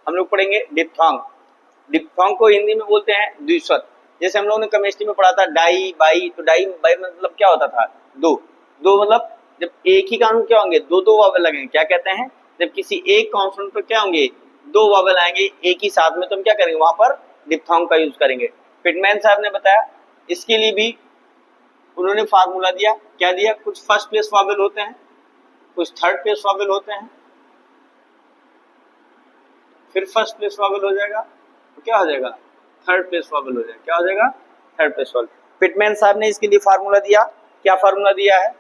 हम लोग पढ़ेंगे डिप्थोंग। डिप्थोंग को हिंदी में बोलते हैं द्विस्वर। जैसे हम लोगों ने केमिस्ट्री में पढ़ा था डाई बाई, तो डाई बाई मतलब क्या होता था, दो। दो मतलब जब एक ही कानून क्या होंगे, दो दो वावल लगेंगे, क्या कहते हैं, जब किसी एक कॉन्सोनेंट पर क्या होंगे, दो वावल आएंगे एक ही साथ में, तो हम क्या करेंगे, वहां पर डिप्थोंग का यूज करेंगे। पिटमैन साहब ने बताया, इसके लिए भी उन्होंने फार्मूला दिया। क्या दिया, कुछ फर्स्ट प्लेस वावल होते हैं, कुछ थर्ड प्लेस वावल होते हैं, फिर फर्स्ट प्लेस वावल हो जाएगा, तो क्या हो जाएगा, थर्ड प्लेस वावल हो जाएगा। क्या हो जाएगा, थर्ड प्लेस वावल। पिटमैन साहब ने इसके लिए फार्मूला दिया। क्या फार्मूला दिया है,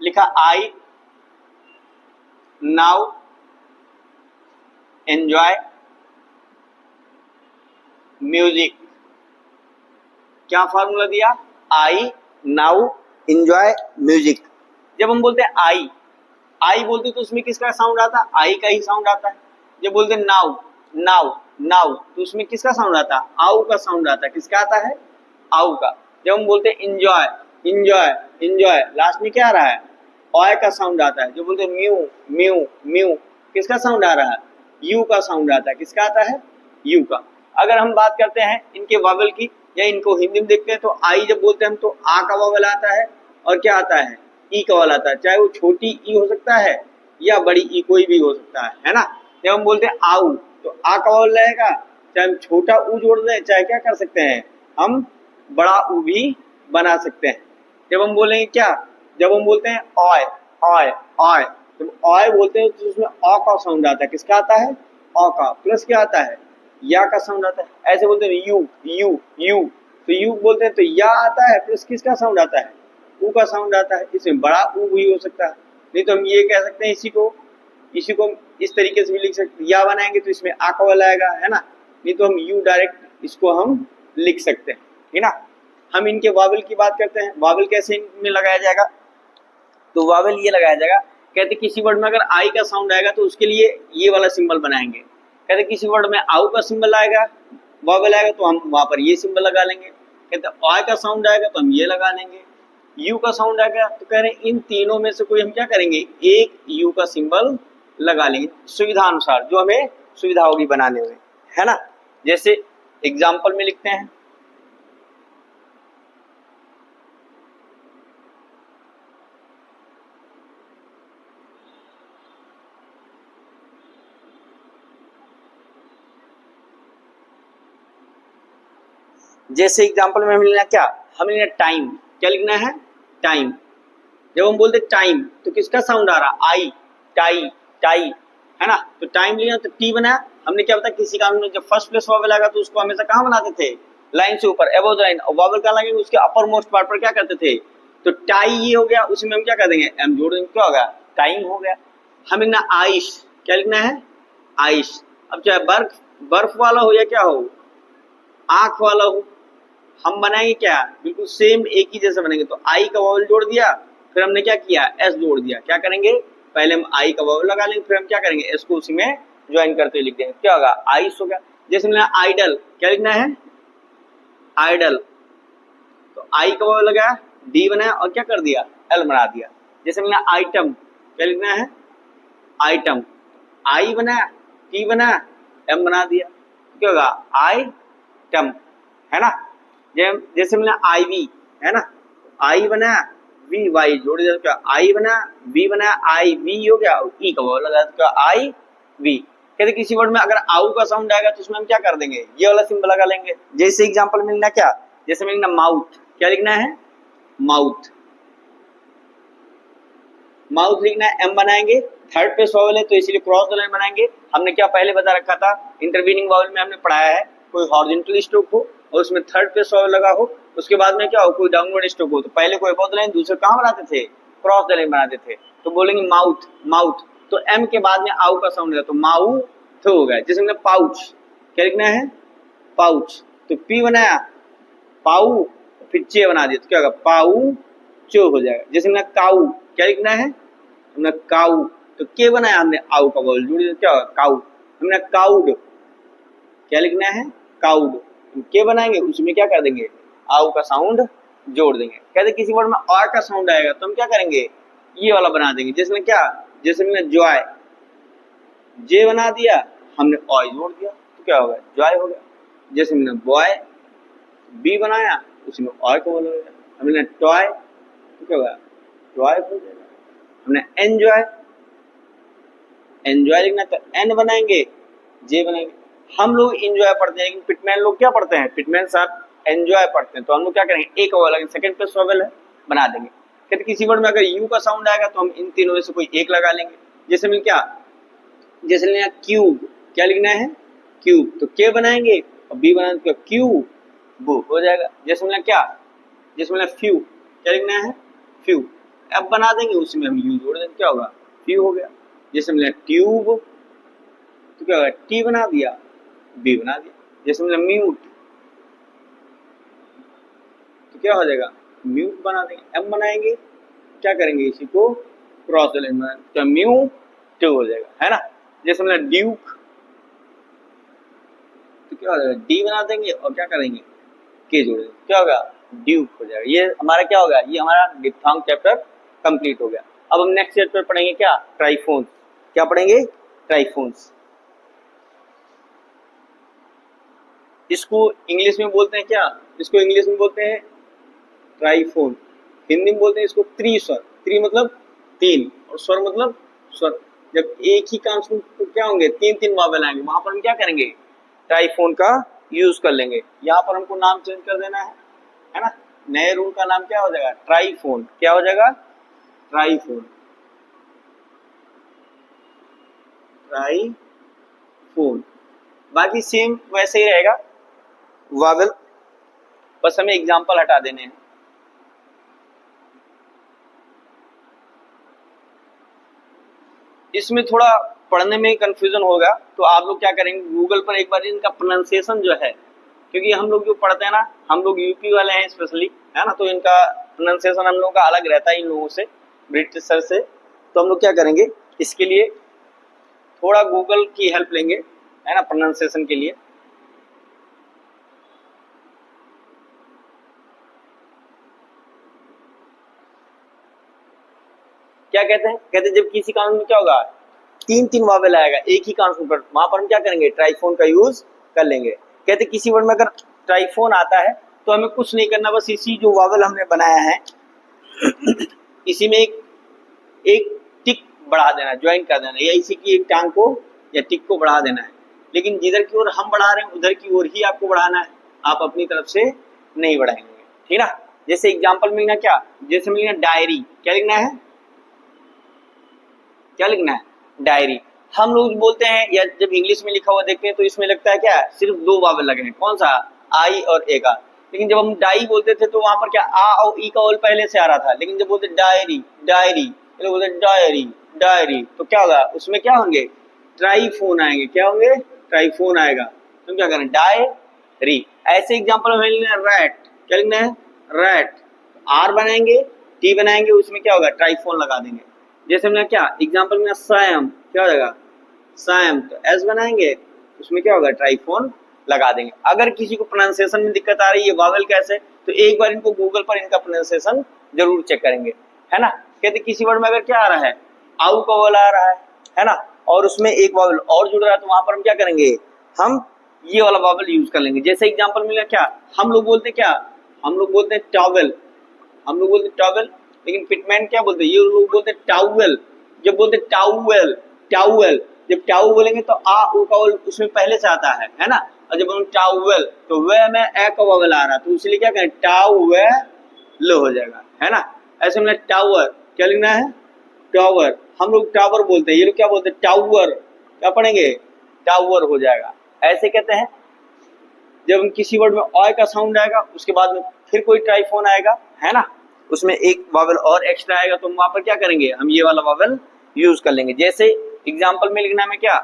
लिखा आई नाउ एंजॉय म्यूजिक। क्या फार्मूला दिया, आई नाउ एंजॉय म्यूजिक। जब हम बोलते हैं आई, आई बोलते तो उसमें किसका साउंड आता है, आई का ही साउंड आता है। जब बोलते हैं नाउ नाउ नाउ, तो उसमें किसका साउंड आता है, आउ का साउंड आता है। किसका आता है, आउ का। जब हम बोलते हैं इंजॉय इंजॉय इंजॉय, लास्ट में क्या आ रहा है, ऑय का साउंड आता है। जो बोलते हैं म्यू म्यू म्यू, किसका साउंड आ रहा है, यू का साउंड आता है। किसका आता है, यू का। अगर हम बात करते हैं इनके वावल की, या इनको हिंदी में देखते हैं, तो आई जब बोलते हैं हम, तो आ का वावल आता है, और क्या आता है, ई का वावल आता है। चाहे वो छोटी ई हो सकता है या बड़ी ई, कोई भी हो सकता है ना। जब हम बोलते हैं आऊ, तो आ का वावल रहेगा, चाहे हम छोटा ऊ जोड़ दें, चाहे क्या कर सकते हैं, हम बड़ा ऊ भी बना सकते हैं। जब हम बोलेंगे क्या, जब हम बोलते हैं ऑय ऑय ऑय, जब ऑय बोलते हैं तो उसमें ऑ का साउंड आता है। किसका आता है, ऑ का, प्लस क्या आता है, या का साउंड आता है। ऐसे बोलते हैं यू यू यू, तो यू बोलते हैं तो या आता है, प्लस किसका साउंड आता है, ऊ का साउंड आता है। इसमें बड़ा ऊ भी हो सकता है। नहीं तो हम ये कह सकते हैं, इसी को इस तरीके से भी लिख सकते हैं, या बनाएंगे तो इसमें आ का वाला आएगा, है ना। नहीं तो हम यू डायरेक्ट इसको हम लिख सकते हैं, है ना। हम इनके वावल की बात करते हैं, वावल कैसे इनमें लगाया जाएगा। तो वावल ये लगाया जाएगा, कहते किसी वर्ड में अगर आई का साउंड आएगा तो उसके लिए ये वाला सिंबल बनाएंगे। कहते किसी वर्ड में आउ का सिंबल आएगा, वावल आएगा, तो हम वहां पर ये सिंबल लगा लेंगे। कहते ऑय का साउंड आएगा तो हम ये लगा लेंगे। यू का साउंड आएगा तो कह रहे हैं इन तीनों में से कोई हम क्या करेंगे, एक यू का सिंबल लगा लेंगे, सुविधा अनुसार, जो हमें सुविधा होगी बनाने में, है ना। जैसे एग्जाम्पल में लिखते हैं, जैसे एग्जाम्पल में हमें लिखना क्या, हमें लिखना टाइम। क्या लिखना है, टाइम। जब हम बोलते टाइम तो किसका साउंड आ रहा, आई, टाई टाई, है ना। तो टाइम लिया तो टी बनाया। हमने क्या बताया, किसी काम में जब फर्स्ट प्लेस वावल आएगा तो उसको हमेशा कहाँ बनाते थे, लाइन से ऊपर, अबव द लाइन। और वावल कहाँ लगेंगे, उसके अपर मोस्ट पार्ट पर क्या करते थे। तो टाई ये हो गया, उसमें हम क्या कर देंगे, एम जोड़ देंगे, क्या होगा, टाइम हो गया। हमें लिखना आइस। क्या लिखना है, आइस। अब चाहे बर्फ वाला हो या क्या हो, आंख वाला हो, हम बनाएंगे क्या, बिल्कुल सेम एक ही जैसे बनेंगे। तो आई का वावल जोड़ दिया, फिर हमने क्या किया, एस जोड़ दिया। क्या करेंगे, पहले हम आई का वावल लगा लेंगे, फिर हम क्या करेंगे, एस को उसी में ज्वाइन करते लिख देंगे। क्या होगा, आइस हो गया। जैसे लिखना आइडल। क्या लिखना है, आइडल। तो आई का वावल लगाया, डी बनाया, और क्या कर दिया, एल बना दिया। जैसे लिखना आइटम। क्या लिखना है, आइटम। आई बनाया, टी बनाया, एम बना दिया, क्या होगा, आइटम, है ना। जैसे मैंने आई वी, है ना, आई बनाया, वी वाई जोड़ दिया, क्या आई बनाया, वी बनाया, आई वी हो गया, ई का वावल लगा दिया, आई वी। कहते किसी वर्ड में अगर आउ का साउंड आएगा तो उसमें हम क्या कर देंगे, ये वाला सिंबल लगा लेंगे। जैसे एग्जांपल में लिखना क्या, जैसे में लिखना माउथ। क्या लिखना है, माउथ। माउथ लिखना है, एम बनाएंगे, थर्ड प्लेस वावल है तो इसीलिए क्रॉस द लाइन बनाएंगे। हमने क्या पहले बता रखा था, इंटरवीनिंग वावल में हमने पढ़ाया है, कोई हॉरिजॉन्टल स्ट्रोक हो और उसमें थर्ड प्लेस वावल लगा हो, उसके बाद में क्या हो, कोई डाउनवर्ड स्ट्रोक हो, तो पहले कोई अबव द लाइन, दूसरे कहाँ बनाते थे, क्रॉस द लाइन बनाते थे। तो बोलेंगे माउथ माउथ, तो एम के बाद में आउ का साउंड है तो माउथ हो गया। जैसे हमने पाउच। क्या लिखना है, पाउच। तो पी बनाया, पाऊ, फिर चे बना दिया, तो क्या होगा, पाऊ चो हो जाएगा। जैसे हमने काऊ। क्या लिखना है, हमने काऊ, तो के बनाया हमने, आउ का वावल जोड़ दिया, क्या होगा, काऊ। हमने काउड। क्या लिखना है, काउड। के बनाएंगे, उसमें क्या कर देंगे, आउ का साउंड जोड़ देंगे। कहते किसी वर्ड में आ का साउंड आएगा तो हम क्या करेंगे, ये वाला बना देंगे। जिसमें क्या, जैसे हमने जॉय, जे बना दिया, हमने ऑय जोड़ दिया तो क्या हो गया, जॉय हो गया। जैसे हमने बॉय बी बनाया उसमें ऑय को बोला गया, हमने टॉय तो क्या होगा, टॉय हो जाएगा। हमने एंजॉय, एंजॉय लिखना तो एन बनाएंगे, जे बनाएंगे। हम लोग इंजॉय पढ़ते हैं लेकिन पिटमैन लोग क्या पढ़ते हैं, पिटमैन साहब एंजॉय पढ़ते हैं। तो हम लोग क्या करेंगे, एक वॉवल सेकंड पे वॉवल है बना देंगे। कहते किसी वर्ड में अगर यू का साउंड आएगा तो हम इन तीनों में से कोई एक लगा लेंगे। जैसे मिल क्या, जैसे लिखना क्यूब, क्या लिखना है क्यूब, तो के बनाएंगे और बी बनाएंगे तो क्यूब हो जाएगा। जैसे मिलना क्या, जैसे मिलना फ्यू, क्या लिखना है फ्यू, अब बना देंगे उसमें हम यू जोड़ देंगे, क्या होगा फ्यू हो गया। जैसे मिलना ट्यूब तो क्या होगा, टी बना दिया बी बना दिया। जैसे मिलना म्यूट तो क्या हो जाएगा, म्यूट बना देंगे, एम बनाएंगे, क्या करेंगे इसी को क्रॉस लेंगे तो म्यू टू हो जाएगा, है ना। जैसे मतलब ड्यूक तो क्या हो जाएगा, डी बना देंगे और क्या करेंगे के जोड़ देंगे, क्या होगा ड्यूक हो जाएगा। ये हमारा क्या होगा, ये हमारा डिप्थोंग चैप्टर कंप्लीट हो गया। अब हम नेक्स्ट चैप्टर पढ़ेंगे क्या, ट्राइफोन्स। क्या पढ़ेंगे, ट्राइफोन्स। इसको इंग्लिश में बोलते हैं क्या, इसको इंग्लिश में बोलते हैं ट्राइफोन, हिंदी में बोलते हैं इसको त्रिस्वर। त्रि मतलब तीन और स्वर मतलब स्वर। जब एक ही कांसोनेंट तो क्या होंगे, तीन तीन वॉवेल आएंगे, वहां पर हम क्या करेंगे, ट्राइफोन का यूज कर लेंगे। यहाँ पर हमको नाम चेंज कर देना है ना। नए रूल का नाम क्या हो जाएगा, ट्राइफोन। क्या हो जाएगा, ट्राइफोन, ट्राइफोन। बाकी सेम वैसे ही रहेगा वॉवेल, बस हमें एग्जांपल हटा देने हैं। इसमें थोड़ा पढ़ने में कंफ्यूजन होगा तो आप लोग क्या करेंगे, गूगल पर एक बार इनका प्रोनाउंसिएशन जो है, क्योंकि हम लोग जो पढ़ते हैं ना, हम लोग यूपी वाले हैं स्पेशली, है ना, तो इनका प्रोनाउंसिएशन हम लोगों का अलग रहता है इन लोगों से, ब्रिटिशर से। तो हम लोग क्या करेंगे, इसके लिए थोड़ा गूगल की हेल्प लेंगे, है ना, प्रोनाउंसिएशन के लिए। क्या कहते हैं, कहते हैं जब किसी काउंट में क्या होगा, तीन तीन वॉवेल आएगा एक ही काउंट पर, वहां पर हम क्या करेंगे, ट्राइफोन का यूज कर लेंगे। कहते किसी वर्ड में अगर ट्राइफोन आता है तो हमें कुछ नहीं करना, बस इसी जो वॉवेल हमने बनाया है इसी में एक टिक बढ़ा देना, ज्वाइन कर देना, या इसी की एक टांग को या टिक को बढ़ा देना है। लेकिन जिधर की ओर हम बढ़ा रहे हैं उधर की ओर ही आपको बढ़ाना है, आप अपनी तरफ से नहीं बढ़ाएंगे, ठीक ना। जैसे एग्जाम्पल मिलना क्या, जैसे मिलना डायरी, क्या लिखना है, क्या लिखना है डायरी। हम लोग बोलते हैं या जब इंग्लिश में लिखा हुआ देखते हैं तो इसमें लगता है क्या, सिर्फ दो वावल लगे हैं, कौन सा आई और ए का। लेकिन जब हम डाई बोलते थे तो वहां पर क्या आ और ई का ओल पहले से आ रहा था। लेकिन जब बोलते डायरी डायरी, बोलते डायरी डायरी, तो क्या होगा उसमें, क्या होंगे ट्राइफोन आएंगे, क्या होंगे ट्राइफोन आएगा। तो क्या करें, डायरी। ऐसे एग्जाम्पल में लिखना है रैट, क्या लिखना है रैट, आर बनाएंगे टी बनाएंगे, उसमें क्या होगा ट्राइफोन लगा देंगे। जैसे हमने क्या एग्जांपल में सैम, क्या हो जाएगा सैम, तो एस बनाएंगे उसमें क्या होगा ट्राइफोन लगा देंगे। अगर किसी को प्रोनाउंसिएशन में दिक्कत आ रही है वावेल कैसे, तो एक बार इनको गूगल पर इनका प्रोनाउंसिएशन जरूर चेक करेंगे, है ना। कहते किसी वर्ड में अगर क्या आ रहा है, आउ का वावल आ रहा है ना, और उसमें एक वावल और जुड़ रहा है, तो वहां पर हम क्या करेंगे, हम ये वाला वावल यूज कर लेंगे। जैसे एग्जाम्पल मिला क्या, हम लोग बोलते क्या, हम लोग बोलते हैं टॉवेल, हम लोग बोलते टॉवेल, लेकिन पिटमैन क्या बोलते हैं, ये लोग बोलते टाउवेल। जब बोलते टाउवेल, टाउवेल, जब टाउ बोलेंगे तो आ उ का उसमें पहले से आता है ना। और जब हम टाउवेल तो वे में ए का वावल आ रहा है, तो इसलिए क्या करें टाउवेल हो जाएगा, है ना। ऐसे में टावर, क्या लिखना है टावर, हम लोग टावर बोलते हैं, ये लोग क्या बोलते हैं टावर, क्या पढ़ेंगे टावर हो जाएगा। ऐसे कहते हैं जब हम किसी वर्ड में ऑय का साउंड आएगा उसके बाद में फिर कोई ट्राइफोन आएगा, है ना, उसमें एक वावल और एक्स्ट्रा आएगा, तो वहां पर क्या करेंगे, हम ये वाला वावल यूज कर लेंगे। जैसे एग्जांपल में लिखना है क्या,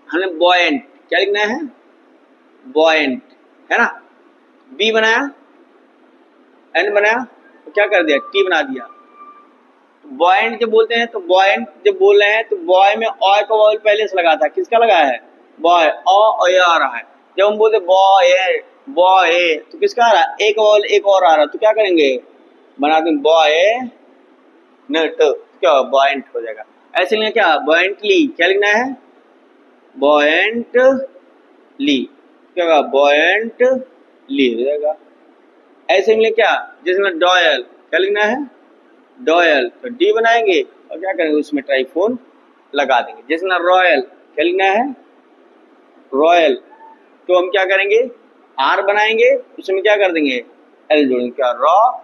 हमने बॉयंट, क्या लिखना है बॉयंट, है ना, बी बनाया एन बनाया तो क्या कर दिया टी बना दिया। बॉयंट जब बोलते हैं तो बॉयंट जब बोल रहे हैं तो बॉय में ऑय का वावल पहले से लगा था, किसका लगा है बॉय, ओ ये आ रहा है। जब हम बोलते बॉय बॉय तो किसका आ रहा है, एक वावल एक और आ रहा है, तो क्या करेंगे बना दें बॉय नट, क्या बॉयंट हो जाएगा। ऐसे लिखना क्या बॉयंटली, क्या लिखना है buoyantly, क्या होगा, buoyantly हो जाएगा। ऐसे मिले क्या, जैसे डॉयल, क्या लिखना है, डॉयल, तो डी बनाएंगे और क्या करेंगे, उसमें ट्राइफोन लगा देंगे। जैसे ना रॉयल, क्या लिखना है, रॉयल, तो हम क्या करेंगे, आर बनाएंगे, उसमें क्या कर देंगे, एल जोड़ेंगे, क्या रॉ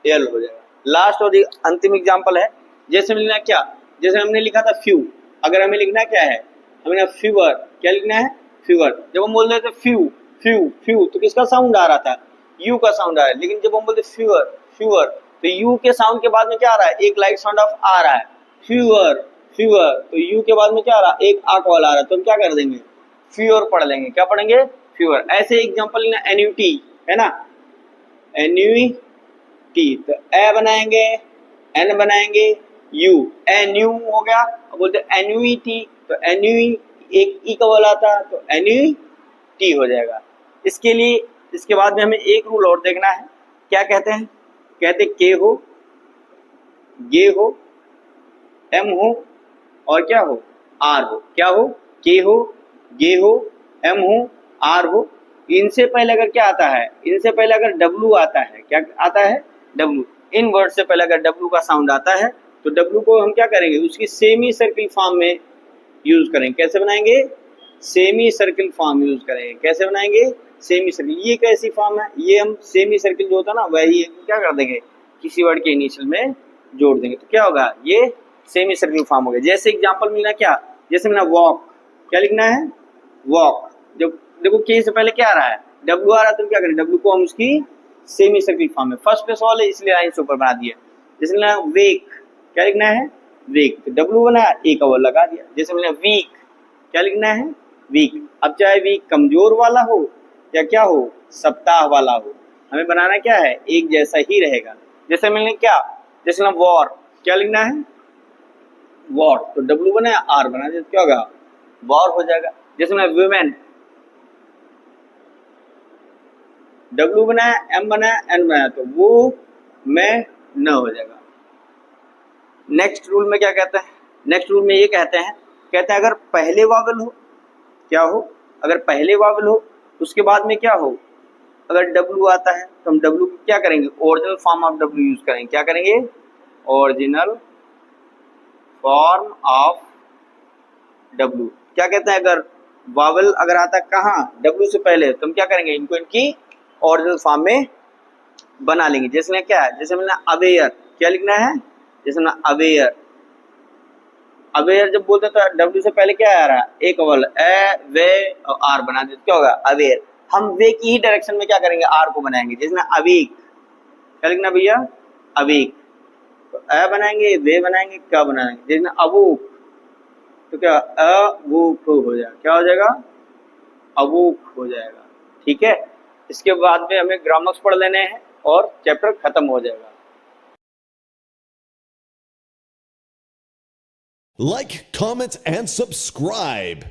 एल हो जाएगा। लास्ट और अंतिम एग्जांपल है, जैसे मिलना क्या, जैसे हमने लिखा था फ्यू, अगर हमें लिखना क्या है, हमें फीवर, क्या लिखना है, फीवर। जब हम बोल रहे थे फ्यू फ्यू फ्यू तो किसका साउंड आ रहा था, यू का साउंड आ रहा है, लेकिन जब हम बोलते फ्यूअर फ्यूअर तो यू के साउंड के बाद में क्या आ रहा है, एक लाइट साउंड ऑफ आ रहा है, फ्यूअर फ्यूअर, तो यू के बाद में क्या आ रहा है, एक आ कॉल आ रहा है, तो हम क्या कर देंगे, फ्यूअर पढ़ लेंगे, क्या पढ़ेंगे, फ्यूअर। ऐसे एग्जांपल लेना एन्यूटी है ना, एन्यूटी, तो ए बनाएंगे, एन बनाएंगे, यू, एन्यू हो गया, अब बोलते एन्यूटी, तो एन्यू एक ई का बोला था, तो एन्यूटी हो जाएगा। इसके लिए इसके बाद में हमें एक रूल और देखना है, क्या कहते हैं, कहते के हो, गे हो, एम हो और क्या हो, आर हो, क्या हो, के हो, गे हो, एम हो, आर हो। इनसे पहले अगर क्या आता है, इनसे पहले अगर डब्लू आता है, क्या आता है, डब्लू, इन वर्ड से पहले अगर डब्लू का साउंड आता है तो डब्लू को हम क्या करेंगे, उसकी सेमी सर्किल फॉर्म में यूज करेंगे। कैसे बनाएंगे, सेमी सर्किल फॉर्म यूज करेंगे। कैसे बनाएंगे, सेमी सर्किल, ये कैसी फॉर्म है, ये हम सेमी सर्किल जो होता है ना वही क्या कर देंगे, किसी वर्ड के इनिशियल में जोड़ देंगे, तो क्या होगा, ये सेमी सर्किल फॉर्म हो गया। जैसे एग्जांपल मिलना क्या, जैसे मिलना वॉक, क्या लिखना है, वॉक, जब देखो के से पहले क्या आ रहा है, डब्ल्यू आ रहा है, तो क्या करें, डब्ल्यू को हम उसकी सेमी सर्किल फॉर्म में, फर्स्ट पे सॉल है इसलिए लाइन से ऊपर बना दिया। जैसे मिलना वेक, क्या लिखना है, वीक, तो डब्ल्यू बना, एक और लगा दिया। जैसे मिलना वीक, क्या लिखना है, वीक। अब चाहे वीक कमजोर वाला हो या क्या हो, सप्ताह वाला हो, हमें बनाना क्या है, एक जैसा ही रहेगा। जैसे मिलने क्या, जैसे ना वॉर, क्या लिखना है, वॉर, तो डब्ल्यू बना, आर बना, क्या होगा, वॉर हो जाएगा। जैसे मैं वुमेन, डब्ल्यू बनाया, एम बनाया, एन बनाया, तो वो मैं न हो जाएगा। नेक्स्ट रूल में क्या कहते हैं, नेक्स्ट रूल में ये कहते हैं अगर पहले वावल हो, क्या हो, अगर पहले वावल हो उसके बाद में क्या हो, अगर डब्ल्यू आता है तो हम डब्ल्यू को क्या करेंगे, original form of W use करेंगे। क्या करेंगे, ओरिजिनल फॉर्म ऑफ डब्ल्यू। क्या कहते हैं, अगर वावल अगर आता है कहाँ, डब्ल्यू से पहले, तो हम क्या करेंगे, इनको इनकी ओरिजिनल फॉर्म में बना लेंगे। जैसे क्या है, जैसे मिलना अवेयर, क्या लिखना है, जैसे ना अवेयर, अवेयर जब बोलते हैं तो डब्ल्यू से पहले क्या आ रहा है, एक वॉवल, ए वे और आर बना देते, क्या होगा, अवेयर। हम वे की ही डायरेक्शन में क्या करेंगे, आर को बनाएंगे। जैसे ना अवीक, क्या लिखना भैया, अवीक, तो ए बनाएंगे, वे बनाएंगे, क्या बनाएंगे, जैसे ना अवूक, तो क्या अवूक हो जाएगा, क्या हो जाएगा, अवूक हो जाएगा। ठीक है, इसके बाद में हमें ग्रामर्स पढ़ लेने हैं और चैप्टर खत्म हो जाएगा। Like, comment, and subscribe.